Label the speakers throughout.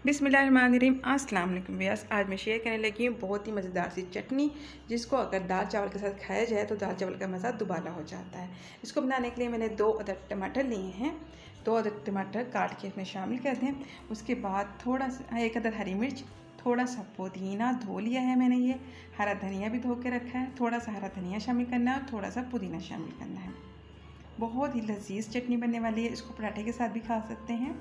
Speaker 1: बिस्मिल्लाहिर्रहमानिर्रहीम। अस्सलाम वालेकुम व्यास। आज मैं शेयर करने लगी हूँ बहुत ही मज़ेदार सी चटनी, जिसको अगर दाल चावल के साथ खाया जाए तो दाल चावल का मज़ा दुबारा हो जाता है। इसको बनाने के लिए मैंने 2 अदद टमाटर लिए हैं। 2 अदद टमाटर काट के इसमें शामिल कर दें। उसके बाद थोड़ा सा 1 अदद हरी मिर्च, थोड़ा सा पुदीना धो लिया है मैंने, ये हरा धनिया भी धो के रखा है। थोड़ा सा हरा धनिया शामिल करना है और थोड़ा सा पुदीना शामिल करना है। बहुत ही लजीज चटनी बनने वाली है। इसको पराठे के साथ भी खा सकते हैं।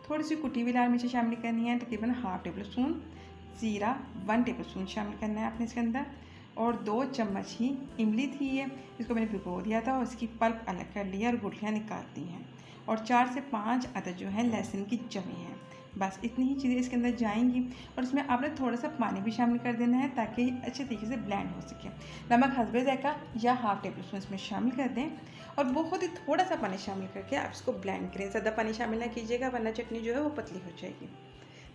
Speaker 1: थोड़ी सी कुटी हुई लाल मिर्ची शामिल करनी है, तकरीबन ½ टेबल स्पून। ज़ीरा 1 टेबल स्पून शामिल करना है आपने इसके अंदर। और 2 चम्मच ही इमली थी ये, इसको मैंने भिगो दिया था और इसकी पल्प अलग कर लिया और गुठलियाँ निकाल दी हैं। और 4 से 5 अदद जो है लहसुन की जमी है। बस इतनी ही चीज़ें इसके अंदर जाएंगी। और इसमें आपने थोड़ा सा पानी भी शामिल कर देना है ताकि अच्छे तरीके से ब्लेंड हो सके। नमक हस्बे ज़ायक़ा या ½ टेबल स्पून इसमें शामिल कर दें और बहुत ही थोड़ा सा पानी शामिल करके आप इसको ब्लेंड करें। ज़्यादा पानी शामिल ना कीजिएगा वरना चटनी जो है वो पतली हो जाएगी।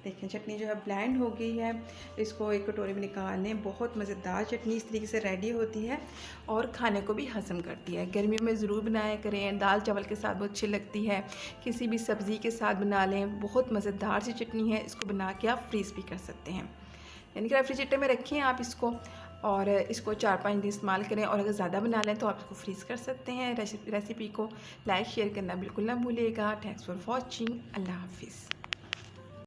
Speaker 1: देखें चटनी जो है ब्लेंड हो गई है। इसको एक कटोरी में निकाल लें। बहुत मज़ेदार चटनी इस तरीके से रेडी होती है और खाने को भी हज़म करती है। गर्मियों में ज़रूर बनाया करें। दाल चावल के साथ बहुत अच्छी लगती है, किसी भी सब्ज़ी के साथ बना लें। बहुत मज़ेदार सी चटनी है। इसको बना के आप फ्रीज़ भी कर सकते हैं, यानी कि रेफ्रिजरेटर में रखें आप इसको और इसको 4-5 दिन इस्तेमाल करें। और अगर ज़्यादा बना लें तो आप इसको फ्रीज़ कर सकते हैं। रेसिपी को लाइक शेयर करना बिल्कुल ना भूलिएगा। Thanks for watching. अल्लाह हाफिज़।